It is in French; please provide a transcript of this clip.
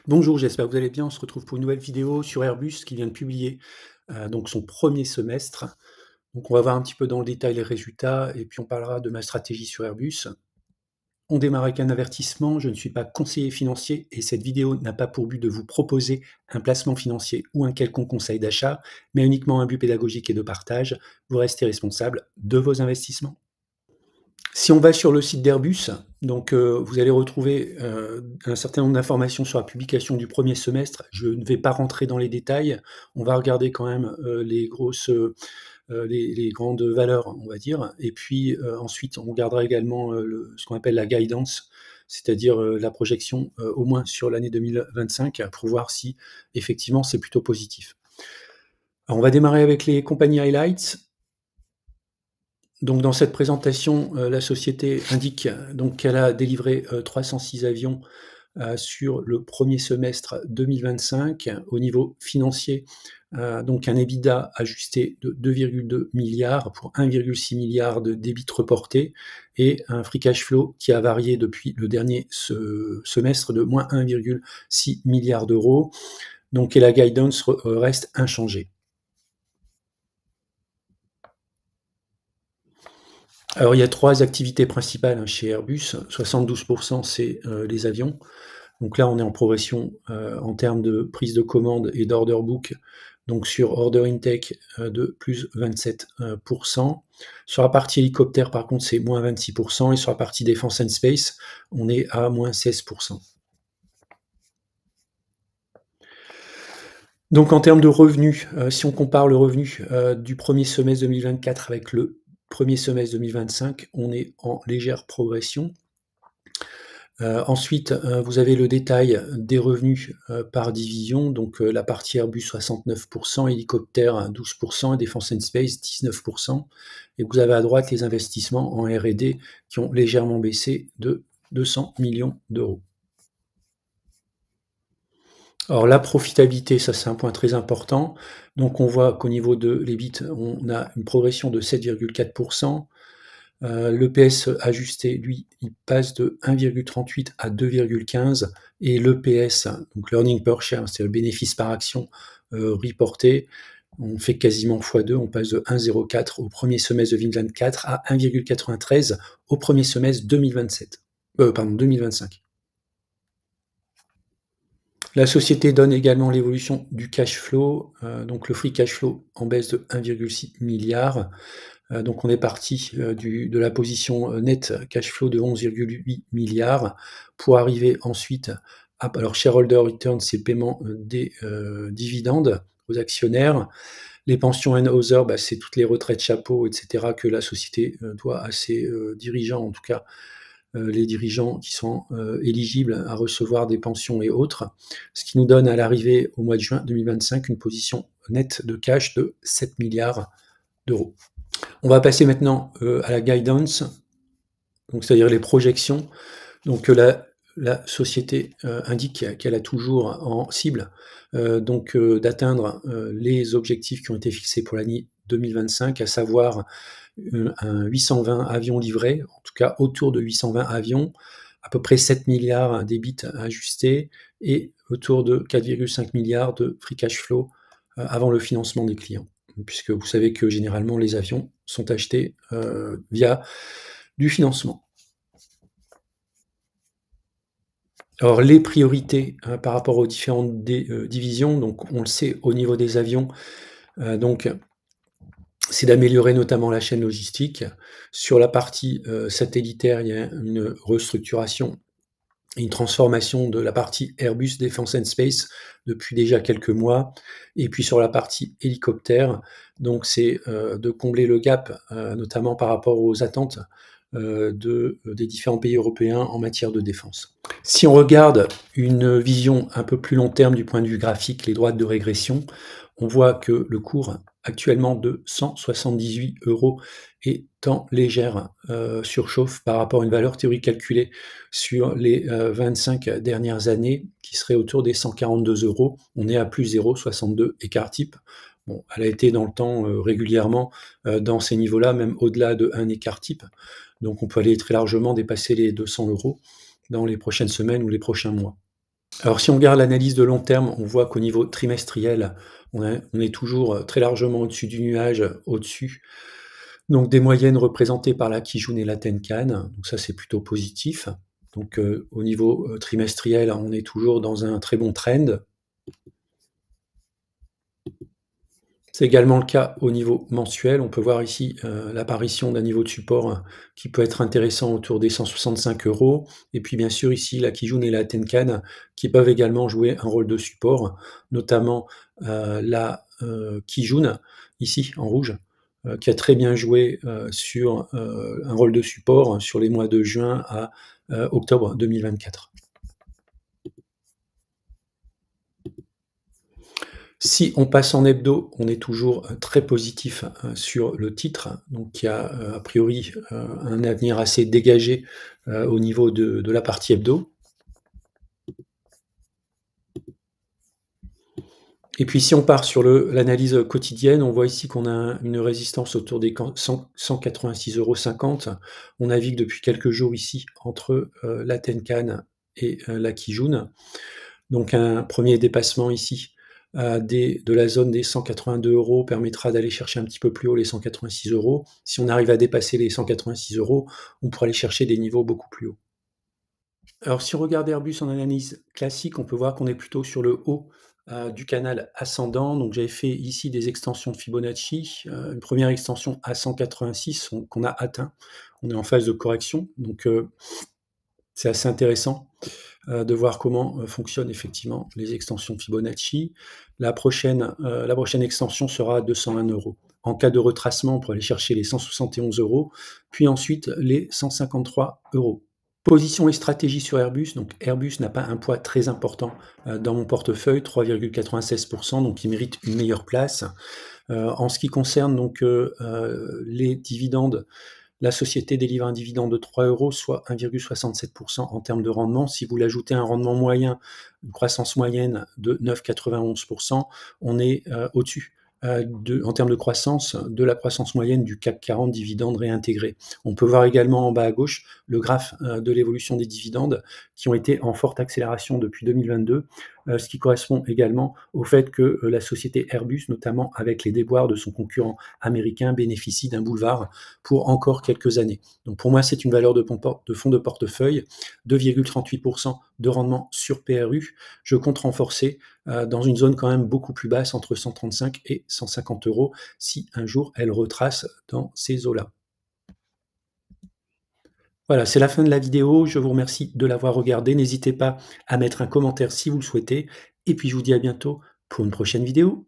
Bonjour, j'espère que vous allez bien. On se retrouve pour une nouvelle vidéo sur Airbus qui vient de publier donc son premier semestre. Donc on va voir un petit peu dans le détail les résultats et puis on parlera de ma stratégie sur Airbus. On démarre avec un avertissement, je ne suis pas conseiller financier et cette vidéo n'a pas pour but de vous proposer un placement financier ou un quelconque conseil d'achat, mais uniquement un but pédagogique et de partage. Vous restez responsable de vos investissements. Si on va sur le site d'Airbus, donc vous allez retrouver, un certain nombre d'informations sur la publication du premier semestre. Je ne vais pas rentrer dans les détails. On va regarder quand même, les grosses, les grandes valeurs, on va dire et puis, ensuite on regardera également, ce qu'on appelle la guidance, c'est-à-dire, la projection, au moins sur l'année 2025 pour voir si effectivement c'est plutôt positif. Alors on va démarrer avec les compagnies highlights. Donc dans cette présentation, la société indique donc qu'elle a délivré, 306 avions, sur le premier semestre 2025. Au niveau financier, donc un EBITDA ajusté de 2,2 milliards pour 1,6 milliard de débits reportés et un free cash flow qui a varié depuis le dernier semestre de moins 1,6 milliard d'euros. Donc et la guidance reste inchangée. Alors, il y a 3 activités principales, chez Airbus. 72 c'est, les avions. Donc là, on est en progression, en termes de prise de commande et d'order book, donc sur order intake, de plus 27 Sur la partie hélicoptère, par contre, c'est moins 26 et sur la partie défense and space, on est à moins 16 Donc en termes de revenus, si on compare le revenu, du premier semestre 2024 avec le premier semestre 2025, on est en légère progression. Ensuite, vous avez le détail des revenus, par division, donc la partie Airbus 69 hélicoptère 12 et défense and space 19 et vous avez à droite les investissements en R&D qui ont légèrement baissé de 200 millions d'euros. Alors la profitabilité, ça c'est un point très important. Donc on voit qu'au niveau de l'EBIT, on a une progression de 7,4 L'EPS ajusté, lui, il passe de 1,38 à 2,15 et l'EPS, donc l'earning per share, c'est le bénéfice par action reporté, on fait quasiment x2, on passe de 1,04 au premier semestre 2024 à 1,93 au premier semestre 2025. La société donne également l'évolution du cash flow, donc le free cash flow en baisse de 1,6 milliard. Donc on est parti de la position net cash flow de 11,8 milliards pour arriver ensuite à alors shareholder return, c'est paiement des dividendes aux actionnaires. Les pensions and other, c'est toutes les retraites chapeaux, etc., que la société doit à ses dirigeants, en tout cas les dirigeants qui sont éligibles à recevoir des pensions et autres, ce qui nous donne à l'arrivée au mois de juin 2025 une position nette de cash de 7 milliards d'euros. On va passer maintenant à la guidance, donc c'est-à-dire les projections. Donc la société indique qu'elle a toujours en cible d'atteindre les objectifs qui ont été fixés pour l'année 2025, à savoir un 820 avions livrés, en tout cas autour de 820 avions, à peu près 7 milliards d'EBIT ajustés et autour de 4,5 milliards de free cash flow avant le financement des clients. Puisque vous savez que généralement les avions sont achetés via du financement. Alors les priorités par rapport aux différentes divisions, donc on le sait au niveau des avions, donc c'est d'améliorer notamment la chaîne logistique. Sur la partie satellitaire, il y a une restructuration et une transformation de la partie Airbus Defence and Space depuis déjà quelques mois. Et puis sur la partie hélicoptère, donc c'est de combler le gap, notamment par rapport aux attentes des différents pays européens en matière de défense. Si on regarde une vision un peu plus long terme du point de vue graphique, les droites de régression, on voit que le cours actuellement de 178 € est en légère surchauffe par rapport à une valeur théorique calculée sur les 25 dernières années, qui serait autour des 142 €. On est à plus 0,62 écart type. Bon, elle a été dans le temps régulièrement dans ces niveaux-là, même au-delà de 1 écart type. Donc on peut aller très largement dépasser les 200 € dans les prochaines semaines ou les prochains mois. Alors si on regarde l'analyse de long terme, on voit qu'au niveau trimestriel, on est toujours, très largement au-dessus du nuage, au-dessus donc des moyennes représentées par la Kijun et la Tenkan, donc ça c'est plutôt positif. Donc au niveau, trimestriel, on est toujours dans un très bon trend. C'est également le cas au niveau mensuel. On peut voir ici, l'apparition d'un niveau de support qui peut être intéressant autour des 165 € et puis bien sûr ici la Kijun et la Tenkan qui peuvent également jouer un rôle de support, notamment, la, Kijun ici en rouge, qui a très bien joué, sur, un rôle de support sur les mois de juin à, octobre 2024. Si on passe en hebdo, on est toujours, très positif, sur le titre, donc qui a, a priori, un avenir assez dégagé, au niveau de la partie hebdo. Et puis si on part sur l'analyse quotidienne, on voit ici qu'on a une résistance autour des 186,50 €. On navigue depuis quelques jours ici entre, la Tenkan et la Kijun. Donc un premier dépassement ici, de la zone des 182 € permettra d'aller chercher un petit peu plus haut les 186 €. Si on arrive à dépasser les 186 €, on pourra aller chercher des niveaux beaucoup plus hauts. Alors si on regarde Airbus en analyse classique, on peut voir qu'on est plutôt sur le haut, du canal ascendant. Donc j'avais fait ici des extensions de Fibonacci, une première extension à 186 qu'on a atteint. On est en phase de correction, donc c'est assez intéressant. De voir comment, fonctionnent effectivement les extensions de Fibonacci. La prochaine extension sera à 201 €. En cas de retracement, on pourra aller chercher les 171 €, puis ensuite les 153 €. Position et stratégie sur Airbus, donc Airbus n'a pas un poids très important, dans mon portefeuille, 3,96 %, donc il mérite une meilleure place. En ce qui concerne donc, les dividendes, la société délivre un dividende de 3 €, soit 1,67 % en termes de rendement. Si vous l'ajoutez à un rendement moyen, une croissance moyenne de 9,91 %, on est, au-dessus, en termes de croissance, de la croissance moyenne du CAC 40 dividendes réintégrés. On peut voir également en bas à gauche le graphe, de l'évolution des dividendes qui ont été en forte accélération depuis 2022, ce qui correspond également au fait que, la société Airbus, notamment avec les déboires de son concurrent américain, bénéficie d'un boulevard pour encore quelques années. Donc pour moi, c'est une valeur de fonds de portefeuille, 2,38 % de rendement sur PRU. Je compte renforcer, dans une zone quand même beaucoup plus basse, entre 135 et 150 € si un jour elle retrace dans ces eaux-là. Voilà, c'est la fin de la vidéo. Je vous remercie de l'avoir regardée. N'hésitez pas à mettre un commentaire si vous le souhaitez et puis je vous dis à bientôt pour une prochaine vidéo.